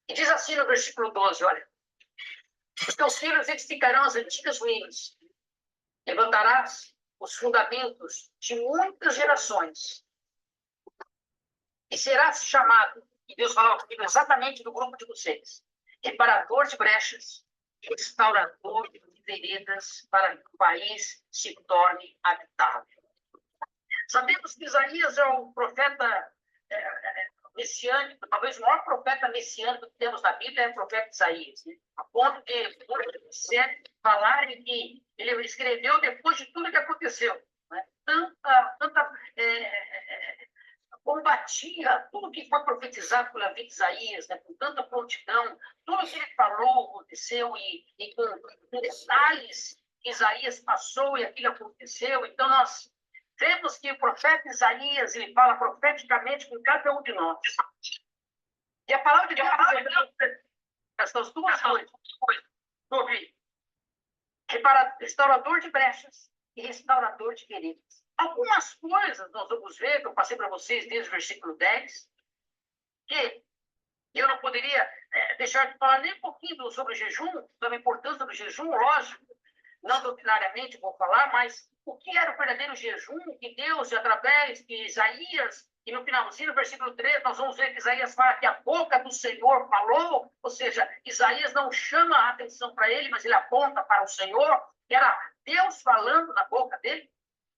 E diz assim no versículo 12, olha, os teus filhos edificarão as antigas ruínas, levantarás os fundamentos de muitas gerações, e serás chamado, e Deus falou exatamente do grupo de vocês, reparador de brechas, restaurador de veredas, para que o país se torne habitável. Sabemos que Isaías é o profeta messiânico, talvez o maior profeta messiânico que temos na Bíblia é o profeta Isaías, né? A ponto de falarem que ele escreveu depois de tudo que aconteceu. Né? Combatia tudo que foi profetizado pela vida de Isaías, né? Com tanta prontidão, tudo que ele falou aconteceu e com detalhes que Isaías passou e aquilo aconteceu. Então, nós vemos que o profeta Isaías, ele fala profeticamente com cada um de nós. E a palavra de Deus essas duas coisas, sobre restaurador de brechas e restaurador de veredas. Algumas coisas nós vamos ver, que eu passei para vocês desde o versículo 10, que eu não poderia deixar de falar nem um pouquinho sobre o jejum, sobre a importância do jejum, lógico, não doutrinariamente vou falar, mas o que era o verdadeiro jejum que Deus, através de Isaías, e no finalzinho, no versículo 3, nós vamos ver que Isaías fala que a boca do Senhor falou, ou seja, Isaías não chama a atenção para ele, mas ele aponta para o Senhor, que era Deus falando na boca dele.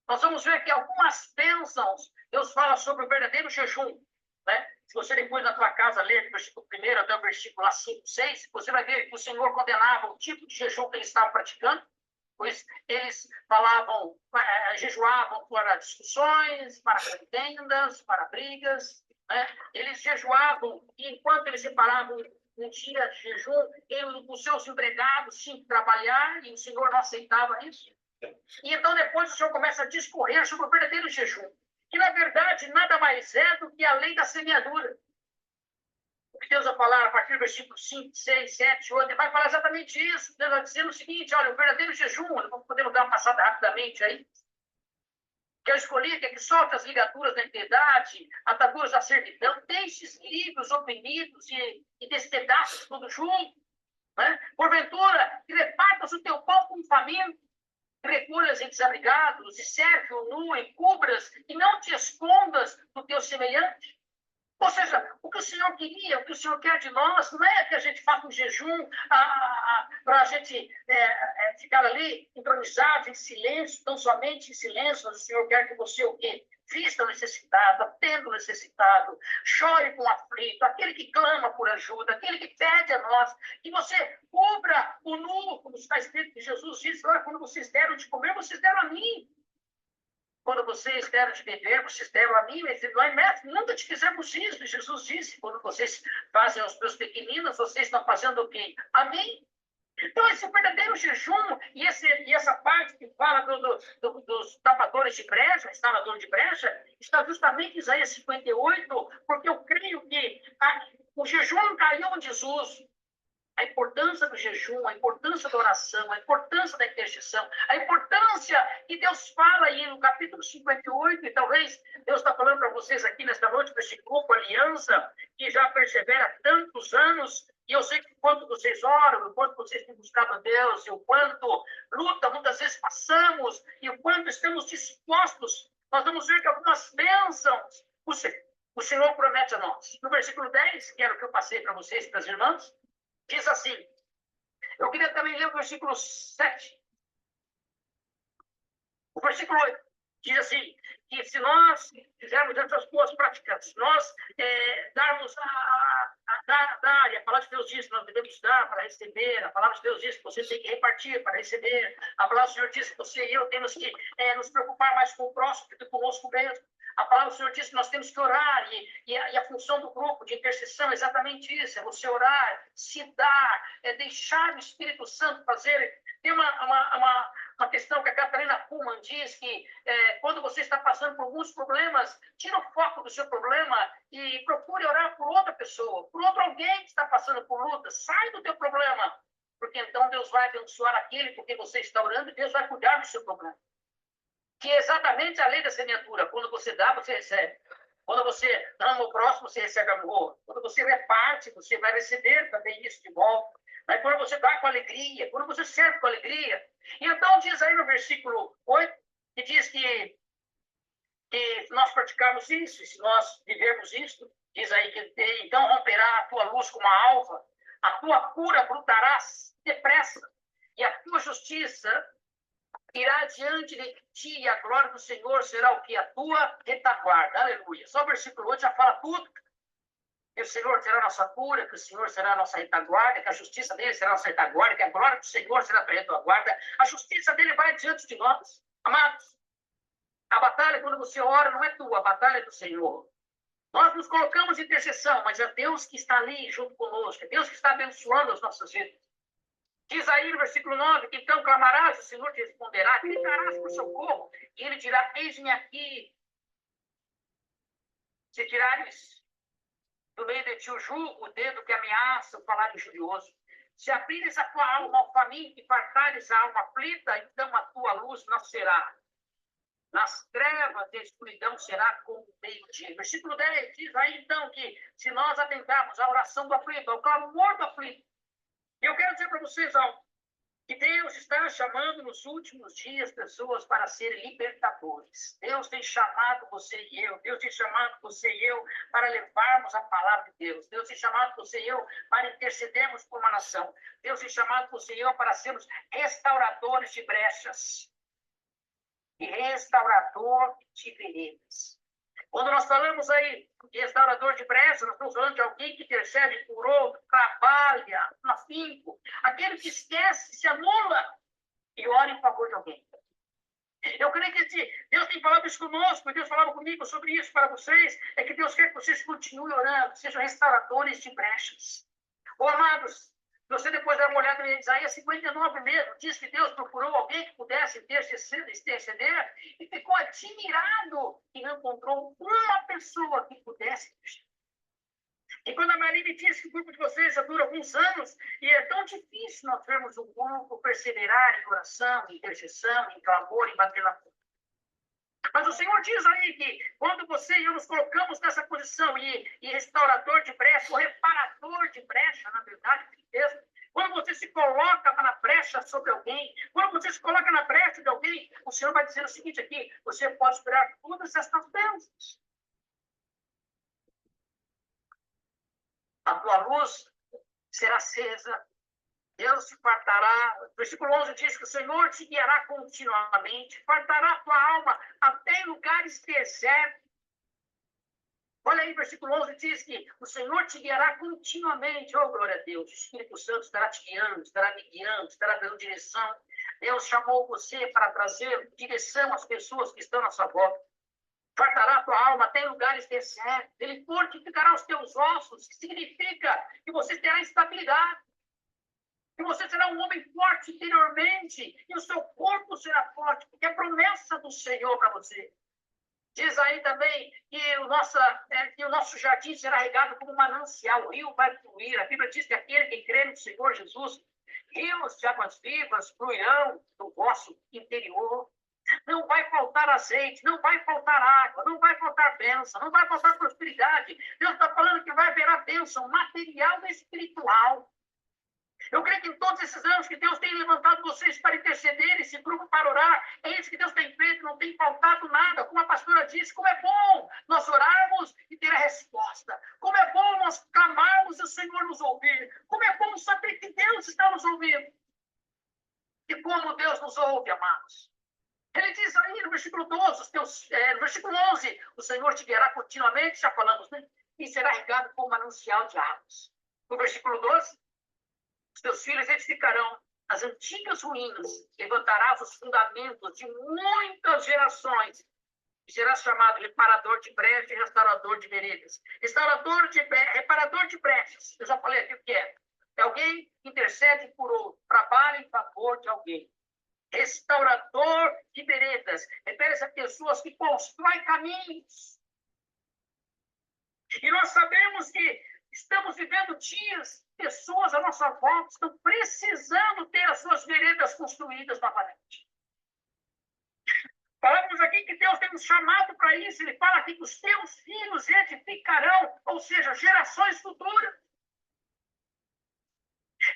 Nós vamos ver que algumas bênçãos, Deus fala sobre o verdadeiro jejum. Né? Se você depois na tua casa ler do versículo 1 até o versículo 5, 6, você vai ver que o Senhor condenava o tipo de jejum que eles estavam praticando, pois eles falavam, jejuavam para discussões, para contendas, para brigas. Né? Eles jejuavam e enquanto eles separavam um dia de jejum, os seus empregados tinham que trabalhar e o Senhor não aceitava isso. E então depois o Senhor começa a discorrer sobre o verdadeiro jejum, que na verdade nada mais é do que a lei da semeadura. O que Deus vai falar a partir do versículo 5, 6, 7, 8, ele vai falar exatamente isso. Deus vai dizer o seguinte, olha, o verdadeiro jejum, podemos dar uma passada rapidamente aí, que eu escolhi, que é que solta as ligaduras da impiedade, ataduras da servidão, deixe livres os oprimidos e despedaços tudo junto. Né? Porventura, que repartas o teu pão com faminto, recolhas em desabrigados, e serve o nu, e cubras, e não te escondas do teu semelhante. Ou seja, o que o Senhor queria, o que o Senhor quer de nós, não é que a gente faça um jejum para a gente ficar ali entronizado em silêncio, tão somente em silêncio, mas o Senhor quer que você o quê? Vista o necessitado, atenda o necessitado, chore com o aflito, aquele que clama por ajuda, aquele que pede a nós, que você cubra o nu, como está escrito que Jesus disse, quando vocês deram de comer, vocês deram a mim. Quando vocês deram de beber, vocês deram a mim, mas não é mestre, nunca te fizemos isso. Jesus disse, quando vocês fazem aos meus pequeninos, vocês estão fazendo o quê? A mim. Então, esse verdadeiro jejum, e essa parte que fala dos tapadores de brecha, instalador de brecha, está justamente em Isaías 58, porque eu creio que o jejum caiu em desuso. A importância do jejum, a importância da oração, a importância da intercessão, a importância que Deus fala aí no capítulo 58, e talvez Deus está falando para vocês aqui nesta noite, com esse grupo Aliança, que já persevera há tantos anos, e eu sei que o quanto vocês oram, o quanto vocês têm buscado a Deus, e o quanto luta muitas vezes passamos, e o quanto estamos dispostos, nós vamos ver que algumas bênçãos o Senhor promete a nós. No versículo 10, que era o que eu passei para vocês, para as irmãs, diz assim, eu queria também ler o versículo 7. O versículo 8 diz assim, que se nós fizermos essas boas práticas, se nós darmos a palavra de Deus diz que nós devemos dar para receber, a palavra de Deus diz que você tem que repartir para receber, a palavra do Senhor diz que você e eu temos que nos preocupar mais com o próximo do que conosco mesmo. A palavra do Senhor diz que nós temos que orar, e a função do grupo de intercessão é exatamente isso, é você orar, se dar, deixar o Espírito Santo fazer. Tem uma questão que a Catarina Kuhlman diz que quando você está passando por alguns problemas, tira o foco do seu problema e procure orar por outra pessoa, por outro alguém que está passando por luta. Sai do teu problema, porque então Deus vai abençoar aquele por quem você está orando e Deus vai cuidar do seu problema. Que é exatamente a lei da semeadura. Quando você dá, você recebe. Quando você ama o próximo, você recebe amor. Quando você reparte, você vai receber também isso de volta. Mas quando você dá com alegria, quando você serve com alegria. E então diz aí no versículo 8, que diz que nós praticamos isso, e se nós vivermos isso, diz aí que então romperá a tua luz como a alva, a tua cura brotará depressa, e a tua justiça irá diante de ti, e a glória do Senhor será o que? A tua retaguarda. Aleluia. Só o versículo 8 já fala tudo. Que o Senhor será a nossa cura, que o Senhor será a nossa retaguarda, que a justiça dele será a nossa retaguarda, que a glória do Senhor será a tua retaguarda. A justiça dele vai diante de nós. Amados, a batalha, quando você ora, não é tua, a batalha é do Senhor. Nós nos colocamos em intercessão, mas é Deus que está ali junto conosco, é Deus que está abençoando as nossas vidas. Diz aí no versículo 9, que então clamarás, o Senhor te responderá, gritarás por socorro, e ele dirá, eis-me aqui. Se tirares do meio de ti o jugo, o dedo que ameaça, o falar injurioso. Se abrires a tua alma ao faminto e fartares a alma aflita, então a tua luz nascerá. Nas trevas da escuridão será como o meio-dia. Versículo 10 diz aí então que se nós atentarmos à oração do aflito, ao clamor do aflito, eu quero dizer para vocês algo, que Deus está chamando nos últimos dias pessoas para serem libertadores. Deus tem chamado você e eu. Deus tem chamado você e eu para levarmos a palavra de Deus. Deus tem chamado você e eu para intercedermos por uma nação. Deus tem chamado você e eu para sermos restauradores de brechas e restaurador de feridas. Quando nós falamos aí de restaurador de brechas, nós estamos falando de alguém que intercede por outro, trabalha no afinco, aquele que esquece, se anula e ora em favor de alguém. Eu creio que Deus tem falado isso conosco, Deus falava comigo sobre isso para vocês, é que Deus quer que vocês continuem orando, sejam restauradores de brechas. Ô, amados, você depois dá uma olhada em Isaías 59 mesmo, diz que Deus procurou alguém que pudesse interceder e ficou admirado que não encontrou uma pessoa que pudesse. E quando a Marina disse que o grupo de vocês já dura alguns anos, e é tão difícil nós vermos um grupo perseverar em oração, em intercessão, em clamor, em bater na porta. Mas o Senhor diz aí que quando você e eu nos colocamos nessa posição e restaurador de brecha, ou reparador de brecha, na verdade, mesmo, quando você se coloca na brecha sobre alguém, quando você se coloca na brecha de alguém, o Senhor vai dizer o seguinte aqui, você pode esperar todas essas bênçãos. A tua luz será acesa, Deus te fartará. O versículo 11 diz que o Senhor te guiará continuamente, fartará a tua alma até em lugares desertos. Olha aí, versículo 11 diz que o Senhor te guiará continuamente. Oh, glória a Deus. O Espírito Santo estará te guiando, estará me guiando, estará dando direção. Deus chamou você para trazer direção às pessoas que estão na sua volta. Fartará a tua alma até em lugares desertos. Ele fortificará os teus ossos, que significa que você terá estabilidade. Que você será um homem forte interiormente. E o seu corpo será forte, porque é a promessa do Senhor para você. Diz aí também que o nosso jardim será regado como um manancial, o rio vai fluir. A Bíblia diz que aquele que crê no Senhor Jesus, rios de águas vivas fluirão no vosso interior. Não vai faltar azeite, não vai faltar água, não vai faltar bênção, não vai faltar prosperidade. Deus está falando que vai haver a bênção material e espiritual. Eu creio que em todos esses anos que Deus tem levantado vocês para interceder, esse grupo para orar, é isso que Deus tem feito, não tem faltado nada. Como a pastora disse, como é bom nós orarmos e ter a resposta. Como é bom nós clamarmos e o Senhor nos ouvir. Como é bom saber que Deus está nos ouvindo. E como Deus nos ouve, amados. Ele diz aí no versículo 12, no versículo 11, o Senhor te guiará continuamente, já falamos, né? E será regado com um manancial de águas. No versículo 12, os teus filhos edificarão as antigas ruínas, levantarás os fundamentos de muitas gerações, e serás chamado reparador de brechas e restaurador de veredas. Reparador de brechas, eu já falei aqui o que é. É alguém que intercede por outro, trabalha em favor de alguém. Restaurador de veredas, refere-se a pessoas que constroem caminhos. E nós sabemos que estamos vivendo dias, pessoas à nossa volta estão precisando ter as suas veredas construídas novamente. Falamos aqui que Deus tem nos chamado para isso. Ele fala aqui que os teus filhos edificarão, ou seja, gerações futuras.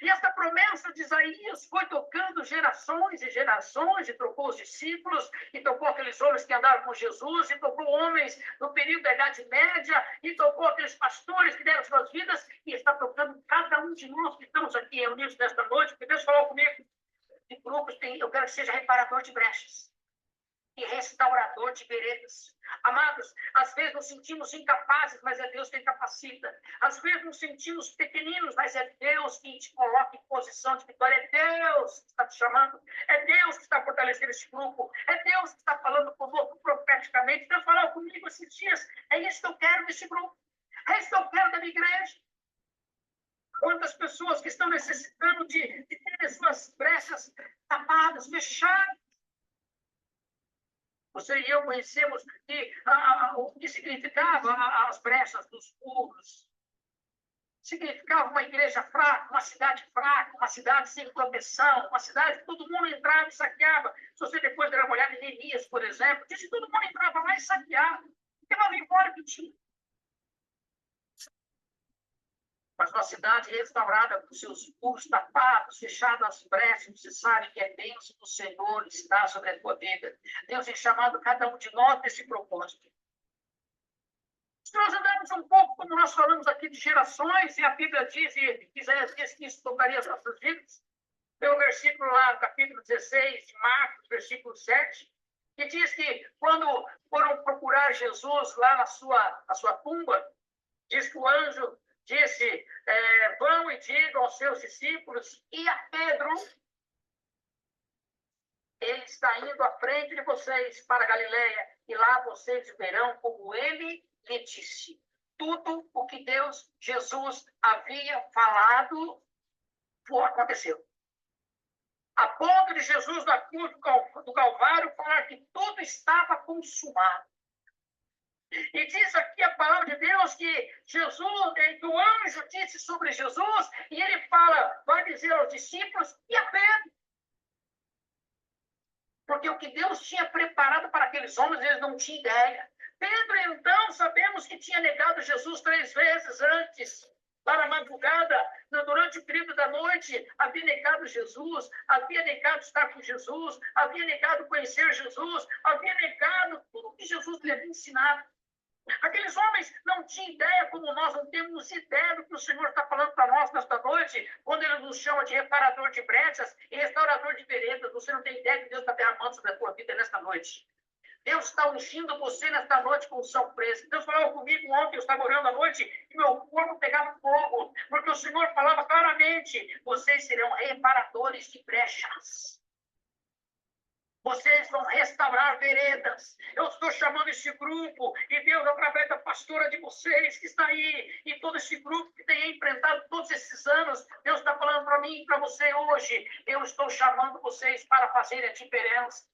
E essa promessa de Isaías foi tocando gerações e gerações, e tocou os discípulos, e tocou aqueles homens que andaram com Jesus, e tocou homens no período da Idade Média, e tocou aqueles pastores que deram suas vidas, e está tocando cada um de nós que estamos aqui reunidos nesta noite, porque Deus falou comigo, de grupos, eu quero que seja reparador de brechas e restaurador de veredas. Amados, às vezes nos sentimos incapazes, mas é Deus quem capacita. Às vezes nos sentimos pequeninos, mas é Deus quem te coloca em posição de vitória. É Deus que está te chamando. É Deus que está fortalecendo esse grupo. É Deus que está falando conosco profeticamente. Deus falou comigo esses dias. É isso que eu quero desse grupo. É isso que eu quero da minha igreja. Quantas pessoas que estão necessitando de ter as suas brechas tapadas, fechadas. Você e eu conhecemos o que significava as brechas dos muros. Significava uma igreja fraca, uma cidade sem proteção, uma cidade que todo mundo entrava e saqueava. Se você depois der uma olhada em Neemias, por exemplo, diz que todo mundo entrava lá e saqueava. Porque não importa o que tinha. Mas uma cidade restaurada com seus muros tapados, fechadas as brechas, você sabe que é bênção do Senhor está sobre a tua vida. Deus tem chamado cada um de nós nesse propósito. Se nós andarmos um pouco, como nós falamos aqui, de gerações, e a Bíblia diz, e Isaías diz que isso tocaria as nossas vidas, tem um versículo lá, no capítulo 16 de Marcos, versículo 7, que diz que quando foram procurar Jesus lá na sua tumba, diz que o anjo disse, vão e digam aos seus discípulos e a Pedro, ele está indo à frente de vocês para Galileia, e lá vocês verão como ele lhe disse. Tudo o que Jesus havia falado, aconteceu. A ponto de Jesus, na cruz do Calvário, falar que tudo estava consumado. E diz aqui a palavra de Deus que Jesus, que o anjo disse sobre Jesus, e ele fala, vai dizer aos discípulos e a Pedro. Porque o que Deus tinha preparado para aqueles homens, eles não tinham ideia. Pedro, então, sabemos que tinha negado Jesus 3 vezes antes, para a madrugada, durante o período da noite, havia negado Jesus, havia negado estar com Jesus, havia negado conhecer Jesus, havia negado tudo que Jesus lhe havia ensinado. Aqueles homens não tinham ideia, como nós não temos ideia do que o Senhor está falando para nós nesta noite, quando Ele nos chama de reparador de brechas e restaurador de veredas. Você não tem ideia que Deus está derramando sobre a tua vida nesta noite. Deus está ungindo você nesta noite com unção fresca. Deus falou comigo ontem, eu estava orando à noite, e meu corpo pegava fogo, porque o Senhor falava claramente, vocês serão reparadores de brechas. Vocês vão restaurar veredas. Eu estou chamando esse grupo, e Deus, através da pastora de vocês, que está aí, e todo esse grupo que tem enfrentado todos esses anos, Deus está falando para mim e para você hoje. Eu estou chamando vocês para fazer a diferença.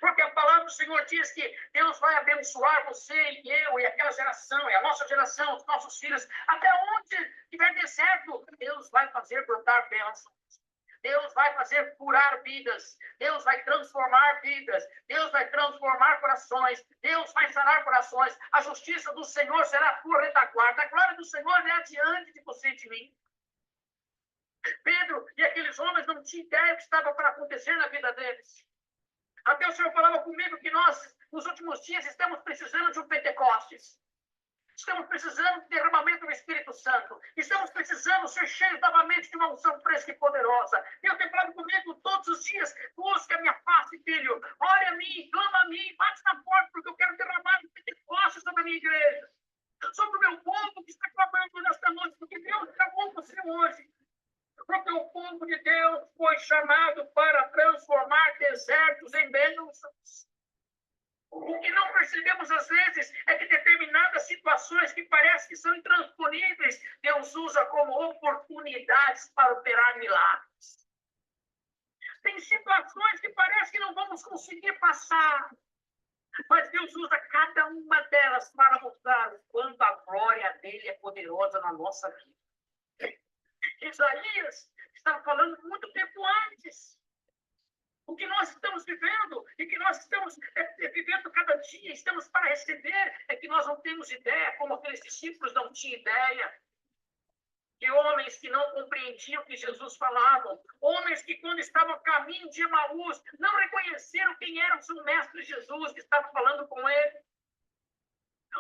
Porque a palavra do Senhor diz que Deus vai abençoar você e eu, e aquela geração, e a nossa geração, os nossos filhos, até onde tiver deserto, Deus vai fazer brotar bênçãos. Deus vai fazer curar vidas, Deus vai transformar vidas, Deus vai transformar corações, Deus vai sarar corações. A justiça do Senhor será a tua retaguarda, a glória do Senhor é adiante de você e de mim. Pedro e aqueles homens não tinham ideia do que estava para acontecer na vida deles. Até o Senhor falava comigo que nós, nos últimos dias, estamos precisando de um Pentecostes. Estamos precisando de derramamento do Espírito Santo. Estamos precisando ser cheios novamente de uma unção fresca e poderosa. Deus tem falado comigo todos os dias. Busca a minha face, filho. Ore a mim, clama a mim, bate na porta, porque eu quero derramar o Pentecostes sobre a minha igreja. Sobre o meu povo que está clamando nesta noite, porque Deus chamou você hoje. Porque o povo de Deus foi chamado para transformar desertos em bênçãos. O que não percebemos às vezes é que determinadas situações que parecem que são intransponíveis, Deus usa como oportunidades para operar milagres. Tem situações que parece que não vamos conseguir passar, mas Deus usa cada uma delas para mostrar o quanto a glória dele é poderosa na nossa vida. Isaías estava falando muito tempo antes. O que nós estamos vivendo e que nós estamos vivendo cada dia, estamos para receber, é que nós não temos ideia, como aqueles discípulos não tinham ideia. De homens que não compreendiam o que Jesus falava, homens que, quando estavam a caminho de Emaús, não reconheceram quem era o seu mestre Jesus que estava falando com ele.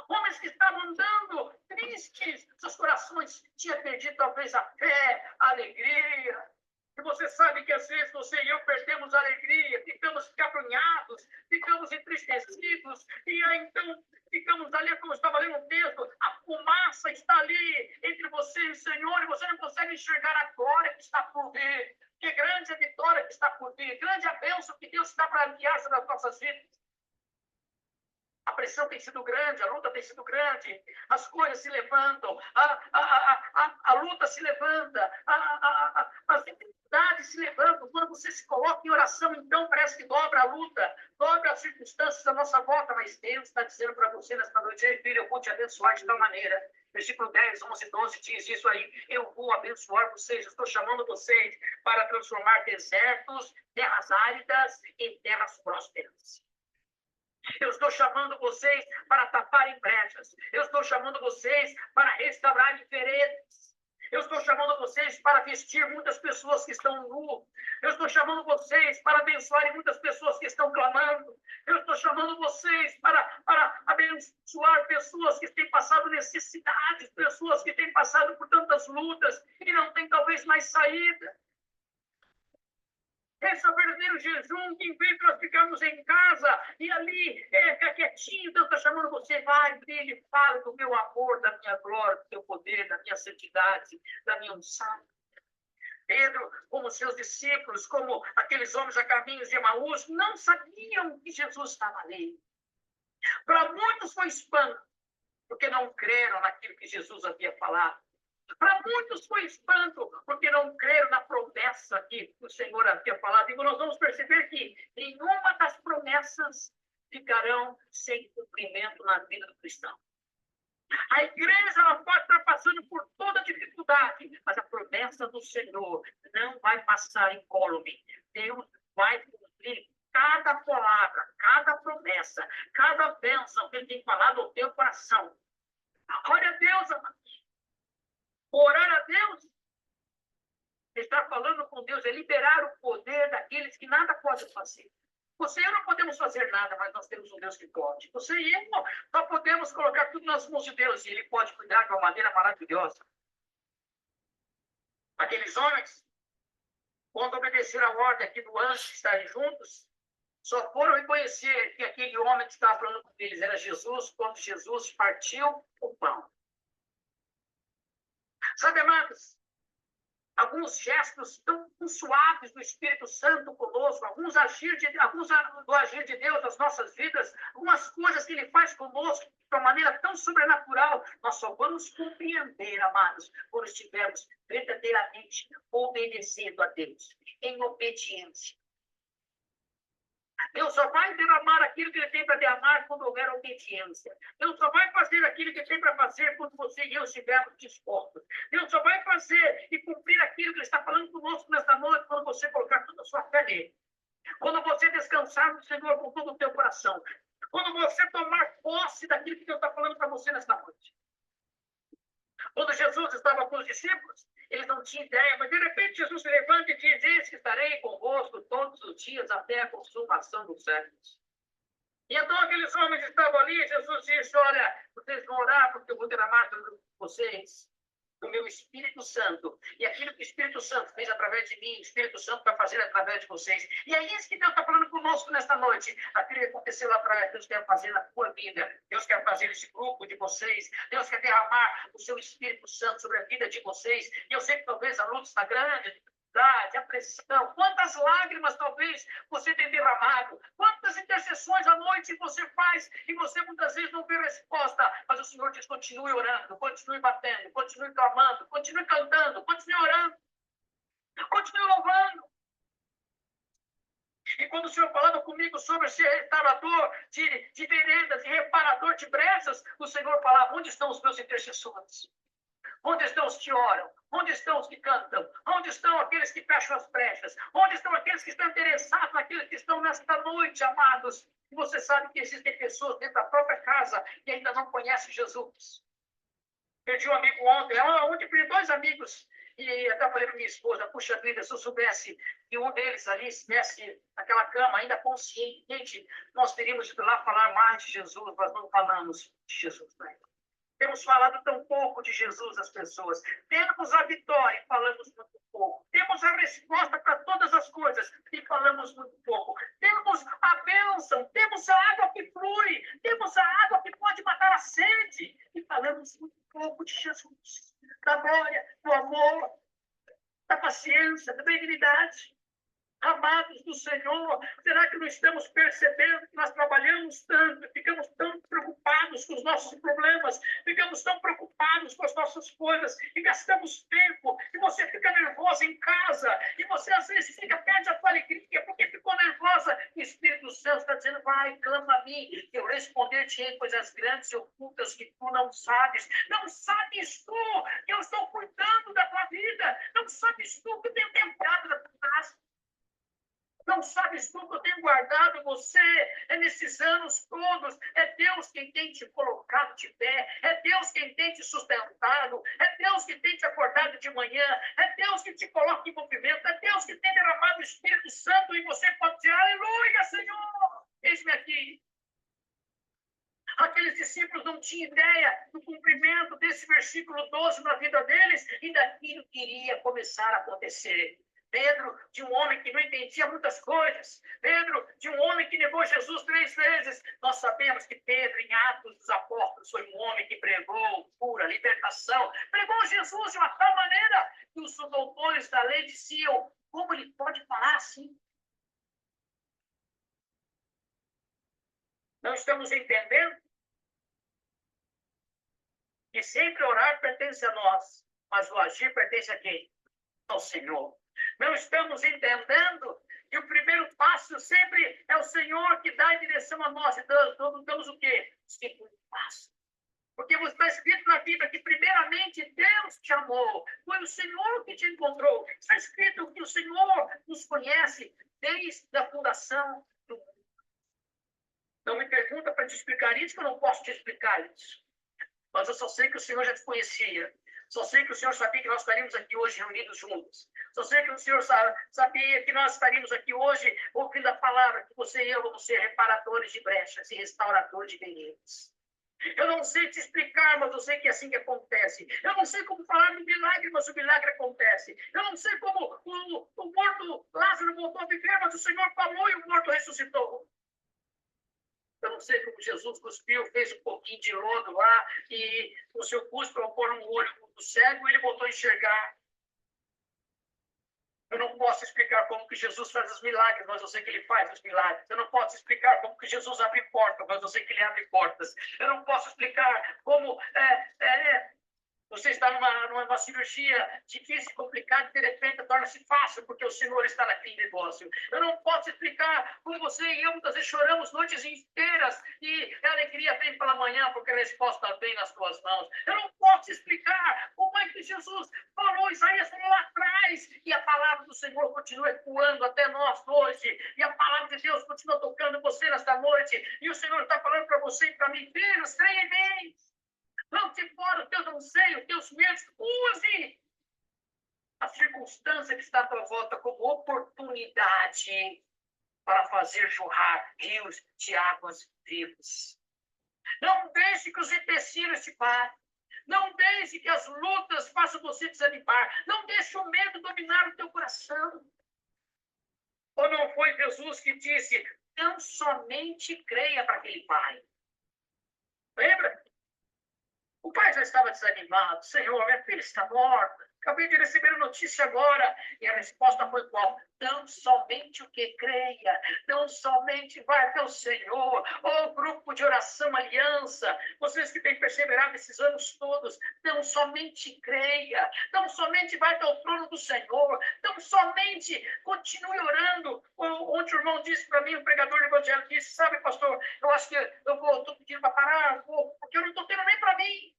Homens que estavam andando tristes, seus corações tinham perdido talvez a fé, a alegria. E você sabe que às vezes você e eu perdemos a alegria, ficamos cabrunhados, ficamos entristecidos, e aí então ficamos ali, como eu estava lendo um texto, a fumaça está ali entre você e o Senhor, e você não consegue enxergar a glória que está por vir. Que grande a vitória que está por vir, grande a bênção que Deus está para enviar sobre as nossas vidas. A pressão tem sido grande, a luta tem sido grande, as coisas se levantam, a luta se levanta, as dificuldades se levantam. Quando você se coloca em oração, então parece que dobra a luta, dobra as circunstâncias da nossa volta, mas Deus está dizendo para você nesta noite: ei, filho, eu vou te abençoar de tal maneira. Versículo 10, 11, 12 diz isso aí: eu vou abençoar vocês, estou chamando vocês para transformar desertos, terras áridas em terras prósperas. Eu estou chamando vocês para taparem brechas. Eu estou chamando vocês para restaurarem veredas. Eu estou chamando vocês para vestir muitas pessoas que estão nu. Eu estou chamando vocês para abençoarem muitas pessoas que estão clamando. Eu estou chamando vocês para abençoar pessoas que têm passado necessidades, pessoas que têm passado por tantas lutas e não têm talvez mais saída. Esse é o verdadeiro jejum, que em vez de nós ficarmos em casa e ali, ficar quietinho, Deus está chamando você: vai, brilhe, fale do meu amor, da minha glória, do meu poder, da minha santidade, da minha unção. Pedro, como seus discípulos, como aqueles homens a caminhos de Emaús, não sabiam que Jesus estava ali. Para muitos foi espanto, porque não creram naquilo que Jesus havia falado. Para muitos foi espanto, porque não creram na promessa que o Senhor havia falado. E nós vamos perceber que nenhuma das promessas ficarão sem cumprimento na vida do cristão. A igreja ela pode estar passando por toda dificuldade, mas a promessa do Senhor não vai passar incólume. Deus vai cumprir cada palavra, cada promessa, cada bênção que Ele tem falado ao teu coração. Glória a Deus, amados. Orar a Deus, estar falando com Deus, é liberar o poder daqueles que nada podem fazer. Você e eu não podemos fazer nada, mas nós temos um Deus que pode. Você e eu só podemos colocar tudo nas mãos de Deus, e Ele pode cuidar de uma maneira maravilhosa. Aqueles homens, quando obedeceram a ordem aqui do anjo de estarem juntos, só foram reconhecer que aquele homem que estava falando com eles era Jesus, quando Jesus partiu o pão. Sabe, amados, alguns gestos tão suaves do Espírito Santo conosco, alguns do agir de Deus nas nossas vidas, algumas coisas que Ele faz conosco de uma maneira tão sobrenatural, nós só vamos compreender, amados, quando estivermos verdadeiramente obedecendo a Deus, em obediência. Deus só vai derramar aquilo que Ele tem para derramar quando houver obediência. Deus só vai fazer aquilo que Ele tem para fazer quando você e eu estivermos dispostos. Deus só vai fazer e cumprir aquilo que Ele está falando conosco nesta noite quando você colocar toda a sua fé nele. Quando você descansar no Senhor com todo o teu coração. Quando você tomar posse daquilo que Deus está falando para você nesta noite. Quando Jesus estava com os discípulos, eles não tinham ideia, mas de repente Jesus se levanta e diz: eis que estarei convosco todos os dias até a consumação dos séculos. E então aqueles homens estavam ali, Jesus disse: olha, vocês vão orar porque eu vou derramar sobre vocês do meu Espírito Santo. E aquilo que o Espírito Santo fez através de mim, o Espírito Santo vai fazer através de vocês. E é isso que Deus está falando conosco nesta noite. Aquilo que aconteceu lá atrás, Deus quer fazer na tua vida. Deus quer fazer esse grupo de vocês. Deus quer derramar o seu Espírito Santo sobre a vida de vocês. E eu sei que talvez a luta está grande, a pressão, quantas lágrimas talvez você tem derramado, quantas intercessões à noite você faz e você muitas vezes não vê resposta, mas o Senhor diz: continue orando, continue batendo, continue clamando, continue cantando, continue orando, continue louvando. E quando o Senhor falava comigo sobre ser restaurador de veredas e reparador de brechas, o Senhor falava: onde estão os meus intercessores? Onde estão os que oram? Onde estão os que cantam? Onde estão aqueles que fecham as brechas? Onde estão aqueles que estão interessados naqueles que estão nesta noite, amados? E você sabe que existem pessoas dentro da própria casa que ainda não conhecem Jesus. Perdi um amigo ontem, ontem perdi 2 amigos. E até falei para minha esposa, puxa vida, se eu soubesse que um deles ali estivesse naquela cama, ainda consciente, nós teríamos ido lá falar mais de Jesus, mas não falamos de Jesus para ele. Temos falado tão pouco de Jesus às pessoas. Temos a vitória e falamos muito pouco. Temos a resposta para todas as coisas e falamos muito pouco. Temos a bênção, temos a água que flui, temos a água que pode matar a sede e falamos muito pouco de Jesus. Da glória, do amor, da paciência, da benignidade. Amados do Senhor, será que não estamos percebendo que nós trabalhamos tanto, ficamos tão preocupados com os nossos problemas, ficamos tão preocupados com as nossas coisas e gastamos tempo, e você fica nervosa em casa, e você às vezes perde a sua alegria porque ficou nervosa, e o Espírito Santo está dizendo, vai, clama a mim, eu responder-te em coisas grandes e ocultas que tu não sabes. Não sabes tu que eu estou cuidando da tua vida, não sabes tu que eu tenho temperado da tua casa. Não sabes tu que eu tenho guardado você nesses anos todos? É Deus quem tem te colocado de pé. É Deus quem tem te sustentado. É Deus que tem te acordado de manhã. É Deus que te coloca em movimento. É Deus que tem derramado o Espírito Santo e você pode dizer, aleluia, Senhor, eis-me aqui. Aqueles discípulos não tinham ideia do cumprimento desse versículo 12 na vida deles e daquilo que iria começar a acontecer. Pedro, de um homem que não entendia muitas coisas. Pedro, de um homem que negou Jesus 3 vezes. Nós sabemos que Pedro, em Atos dos Apóstolos, foi um homem que pregou cura, libertação. Pregou Jesus de uma tal maneira que os doutores da lei diziam, como ele pode falar assim? Não estamos entendendo que sempre orar pertence a nós, mas o agir pertence a quem? Ao Senhor. Não estamos entendendo que o primeiro passo sempre é o Senhor que dá a direção a nós. Então, damos o quê? O segundo passo. Porque está escrito na Bíblia que, primeiramente, Deus te amou. Foi o Senhor que te encontrou. Está escrito que o Senhor nos conhece desde a fundação do mundo. Não me pergunta para te explicar isso, que eu não posso te explicar isso. Mas eu só sei que o Senhor já te conhecia. Só sei que o Senhor sabia que nós estaríamos aqui hoje reunidos juntos. Só sei que o Senhor sabia que nós estaríamos aqui hoje ouvindo a palavra, que você e eu vamos ser reparadores de brechas e restauradores de feridas. Eu não sei te explicar, mas eu sei que é assim que acontece. Eu não sei como falar do milagre, mas o milagre acontece. Eu não sei como o morto Lázaro voltou a viver, mas o Senhor falou e o morto ressuscitou. Eu não sei como Jesus cuspiu, fez um pouquinho de lodo lá, e o seu cuspe ao pôr um olho do cego, ele voltou a enxergar. Eu não posso explicar como que Jesus faz os milagres, mas eu sei que ele faz os milagres. Eu não posso explicar como que Jesus abre portas, mas eu sei que ele abre portas. Eu não posso explicar como você está numa cirurgia difícil, complicada, e de repente torna-se fácil, porque o Senhor está naquele negócio. Eu não posso explicar como você e eu muitas vezes choramos noites inteiras e a alegria vem pela manhã, porque a resposta vem nas tuas mãos. Eu não posso explicar como é que Jesus falou, Isaías falou lá atrás, e a palavra do Senhor continua ecoando até nós hoje, e a palavra de Deus continua tocando você nesta noite, e o Senhor está falando para você e para mim, filhos, creia em mim. Lance fora os teus anseios, os teus medos. Use a circunstância que está à tua volta como oportunidade para fazer jorrar rios de águas vivas. Não deixe que os empecilhos te parem. Não deixe que as lutas façam você desanimar. Não deixe o medo dominar o teu coração. Ou não foi Jesus que disse, não somente creia para aquele pai? Lembra? O pai já estava desanimado. Senhor, minha filha está morta. Acabei de receber a notícia agora. E a resposta foi qual? Não somente o que creia. Não somente vai até o Senhor. Ou grupo de oração, aliança. Vocês que têm perseverado esses anos todos. Não somente creia. Não somente vai até o trono do Senhor. Não somente continue orando. Ontem o irmão disse para mim, o pregador do evangelho disse, sabe, pastor, eu acho que eu estou pedindo para parar, porque eu não estou tendo nem para mim.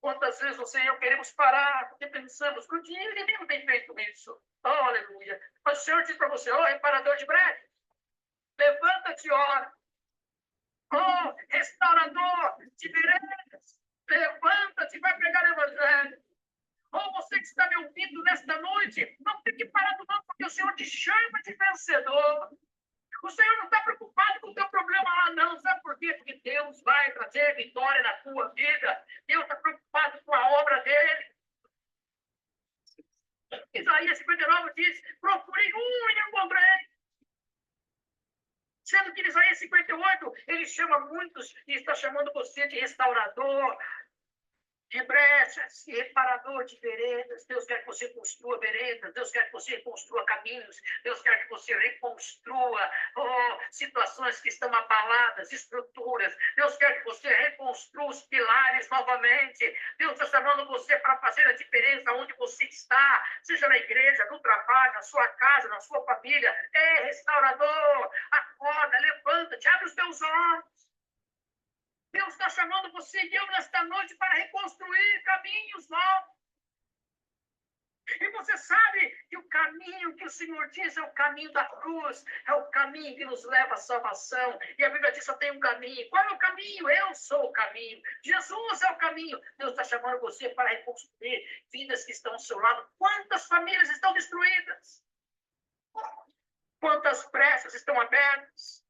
Quantas vezes você e eu queremos parar, porque pensamos que o inimigo tem feito isso. Oh, aleluia. Mas o Senhor diz para você, oh, reparador de breves, levanta-te e ora. Oh, restaurador de veredas, levanta-te e vai pregar o evangelho. Oh, você que está me ouvindo nesta noite, não fique parado não, porque o Senhor te chama de vencedor. O Senhor não está preocupado com o teu problema lá, não. Sabe por quê? Porque Deus vai trazer vitória na tua vida. Deus está preocupado com a obra dele. Isaías 59 diz, procurei um e não encontrei. Sendo que em Isaías 58, ele chama muitos e está chamando você de restaurador, de brechas, e reparador de veredas. Deus quer que você construa veredas, Deus quer que você reconstrua caminhos, Deus quer que você reconstrua situações que estão abaladas, estruturas. Deus quer que você reconstrua os pilares novamente. Deus está chamando você para fazer a diferença onde você está, seja na igreja, no trabalho, na sua casa, na sua família. É restaurador, acorda, levanta-te, abre os teus olhos. Deus está chamando você e eu nesta noite para reconstruir caminhos novos. E você sabe que o caminho que o Senhor diz é o caminho da cruz, é o caminho que nos leva à salvação. E a Bíblia diz só tem um caminho. Qual é o caminho? Eu sou o caminho. Jesus é o caminho. Deus está chamando você para reconstruir vidas que estão ao seu lado. Quantas famílias estão destruídas? Quantas brechas estão abertas?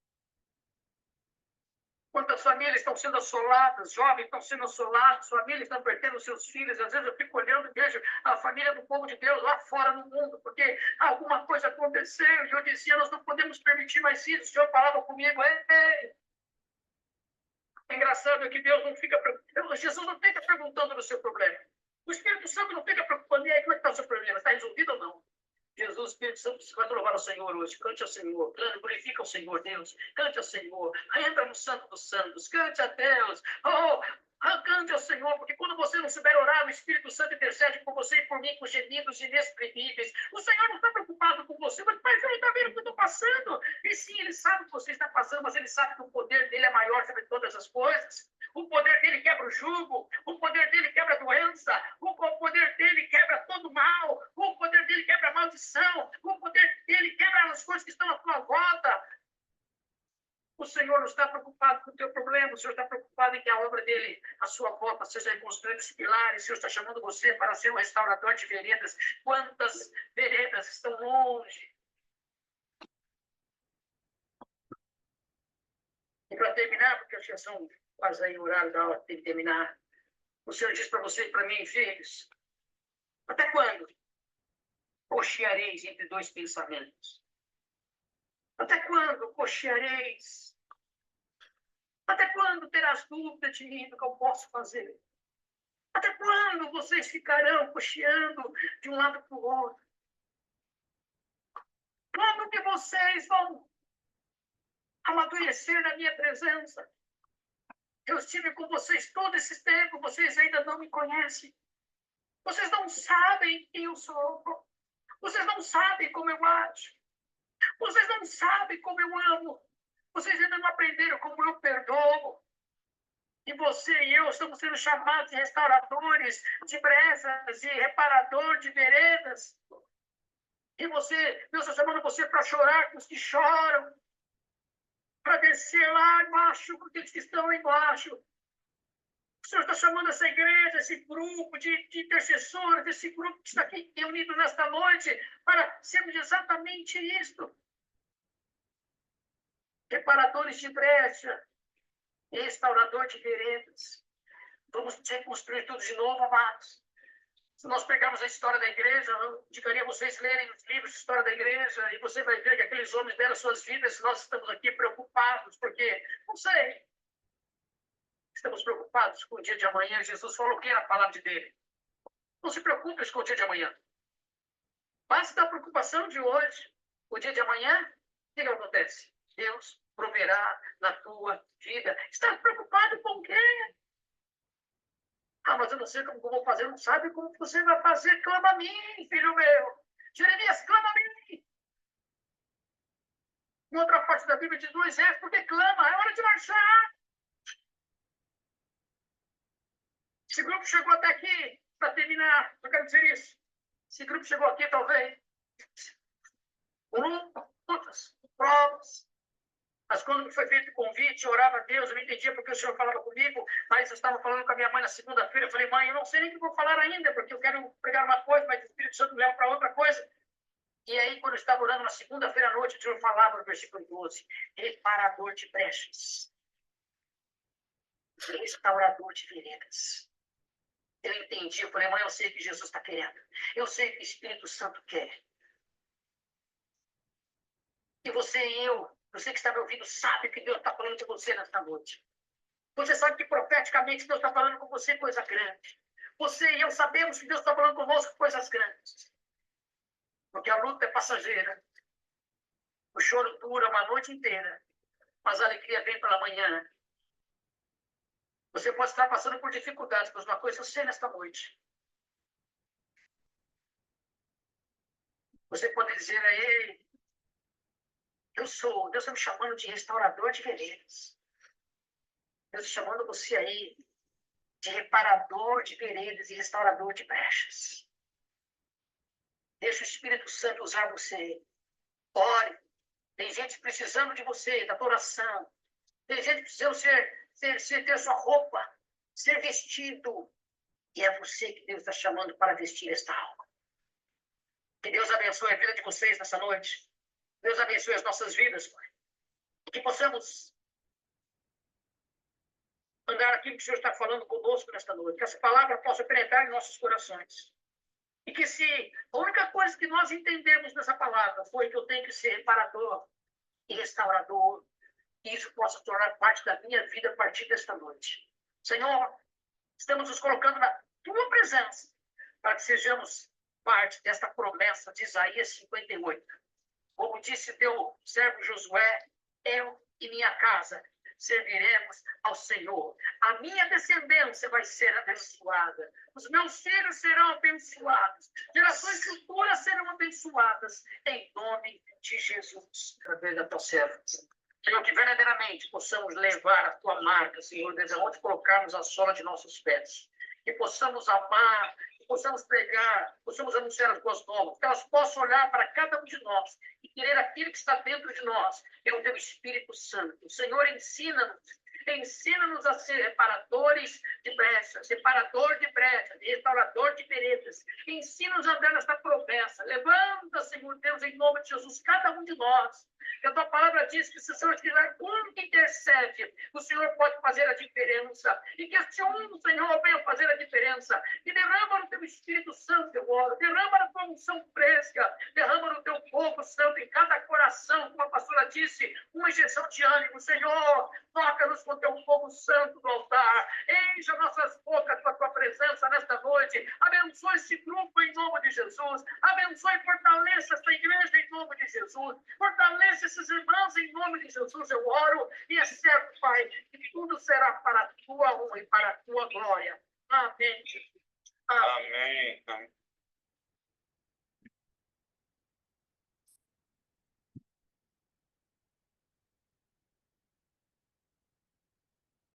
Quantas famílias estão sendo assoladas, jovens estão sendo assolados, famílias estão perdendo seus filhos. Às vezes eu fico olhando e vejo a família do povo de Deus lá fora no mundo, porque alguma coisa aconteceu. E eu dizia, nós não podemos permitir mais isso. O Senhor falava comigo, é engraçado que Deus não fica preocupando. Jesus não fica perguntando do seu problema. O Espírito Santo não fica preocupando, e aí, como é que está o seu problema? Está resolvido ou não? Jesus, Espírito Santo, você vai louvar ao Senhor hoje. Cante ao Senhor, glorifica ao Senhor, Deus. Cante ao Senhor, entra no Santo dos Santos, cante a Deus. Cante ao Senhor, porque quando você não souber orar, o Espírito Santo intercede por você e por mim com gemidos inexprimíveis. O Senhor não está preocupado com você, mas ele está vendo o que eu estou passando. E sim, ele sabe o que você está passando, mas ele sabe que o poder dele é maior sobre todas as coisas. O poder dele quebra o jugo, o poder dele quebra a doença, o poder dele quebra todo mal, o poder dele quebra a maldição, o poder dele quebra as coisas que estão à tua volta. O Senhor não está preocupado com o teu problema, o Senhor está preocupado em que a obra dele, a sua volta, seja reconstruindo os pilares. O Senhor está chamando você para ser um restaurador de veredas. Quantas veredas estão longe? E para terminar, porque já são quase aí o horário da aula, tem que terminar. O Senhor diz para você e para mim, filhos, até quando cocheareis entre dois pensamentos? Até quando cocheareis? Até quando terás dúvida de mim do que eu posso fazer? Até quando vocês ficarão cocheando de um lado para o outro? Quando que vocês vão amadurecer na minha presença? Eu estive com vocês todo esse tempo, vocês ainda não me conhecem. Vocês não sabem quem eu sou. Vocês não sabem como eu acho. Vocês não sabem como eu amo. Vocês ainda não aprenderam como eu perdoo. E você e eu estamos sendo chamados de restauradores de brechas e reparador de veredas. E você, Deus está chamando você para chorar com os que choram, para descer lá embaixo com aqueles que estão lá embaixo. O Senhor está chamando essa igreja, esse grupo de intercessores, esse grupo que está aqui reunido nesta noite, para sermos exatamente isto. Reparadores de brecha, restaurador de veredas. Vamos reconstruir tudo de novo, amados. Se nós pegarmos a história da igreja, eu indicaria vocês lerem os livros de história da igreja, e você vai ver que aqueles homens deram suas vidas, e nós estamos aqui preocupados, porque, não sei, estamos preocupados com o dia de amanhã. Jesus falou o que na palavra dele? Não se preocupe com o dia de amanhã. Basta a preocupação de hoje. O dia de amanhã, o que acontece? Deus proverá na tua vida. Está preocupado com o quê? Mas eu não sei como eu vou fazer. Não sabe como você vai fazer? Clama a mim, filho meu. Jeremias, clama a mim. Em outra parte da Bíblia diz, Moisés, porque clama, é hora de marchar. Esse grupo chegou até aqui, para terminar, eu quero dizer isso. Esse grupo chegou aqui, talvez, com lutas, provas. Mas quando me foi feito o convite, eu orava a Deus, eu não entendia porque o Senhor falava comigo, mas eu estava falando com a minha mãe na segunda-feira, eu falei, mãe, eu não sei nem o que vou falar ainda, porque eu quero pregar uma coisa, mas o Espírito Santo me leva para outra coisa. E aí, quando eu estava orando na segunda-feira à noite, o Senhor falava no versículo 12, reparador de brechas, restaurador de veredas. Eu entendi, eu falei, mãe, eu sei o que Jesus está querendo. Eu sei o que o Espírito Santo quer. E você e eu, você que está me ouvindo, sabe que Deus está falando com você nesta noite. Você sabe que profeticamente Deus está falando com você coisa grande. Você e eu sabemos que Deus está falando conosco coisas grandes. Porque a luta é passageira. O choro dura uma noite inteira, mas a alegria vem pela manhã. Você pode estar passando por dificuldades, mas uma coisa eu sei nesta noite. Você pode dizer a Ele, Deus está me chamando de restaurador de veredas. Deus está chamando você aí de reparador de veredas e restaurador de brechas. Deixa o Espírito Santo usar você. Ore. Tem gente precisando de você, da tua oração. Tem gente precisando ter sua roupa, ser vestido. E é você que Deus está chamando para vestir esta alma. Que Deus abençoe a vida de vocês nessa noite. Deus abençoe as nossas vidas, Pai. Que possamos andar aquilo que o Senhor está falando conosco nesta noite. Que essa palavra possa penetrar em nossos corações. E que se a única coisa que nós entendemos nessa palavra foi que eu tenho que ser reparador e restaurador, e isso possa tornar parte da minha vida a partir desta noite. Senhor, estamos nos colocando na tua presença para que sejamos parte desta promessa de Isaías 58. Como disse teu servo Josué, eu e minha casa serviremos ao Senhor. A minha descendência vai ser abençoada. Os meus filhos serão abençoados. Gerações futuras serão abençoadas. Em nome de Jesus. Através da tua serva. Senhor, que verdadeiramente possamos levar a tua marca, Senhor, desde onde colocarmos a sola de nossos pés. Que possamos amar, que possamos pregar, possamos anunciar as boas novas, que elas possam olhar para cada um de nós e querer aquilo que está dentro de nós, é o teu Espírito Santo. O Senhor ensina-nos a ser reparadores de brechas, separador de brechas, restaurador de veredas. Ensina-nos a andar nesta promessa. Levanta, Senhor Deus, em nome de Jesus, cada um de nós. Que a tua palavra diz que se o Senhor tiver um que intercede, o Senhor pode fazer a diferença. E que este um, Senhor, venha fazer a diferença. E derrama no teu Espírito Santo, eu oro. Derrama na tua unção fresca. Derrama no teu povo santo em cada coração. Como a pastora disse, uma injeção de ânimo. Senhor, toca-nos com teu povo santo do altar. Encha nossas bocas com a tua presença nesta noite. Abençoe esse grupo em nome de Jesus. Abençoe e fortaleça esta igreja em nome de Jesus. Fortaleça esses irmãos em nome de Jesus. Eu oro e é certo, Pai, que tudo será para a tua honra e para a tua glória. Amém. Amém.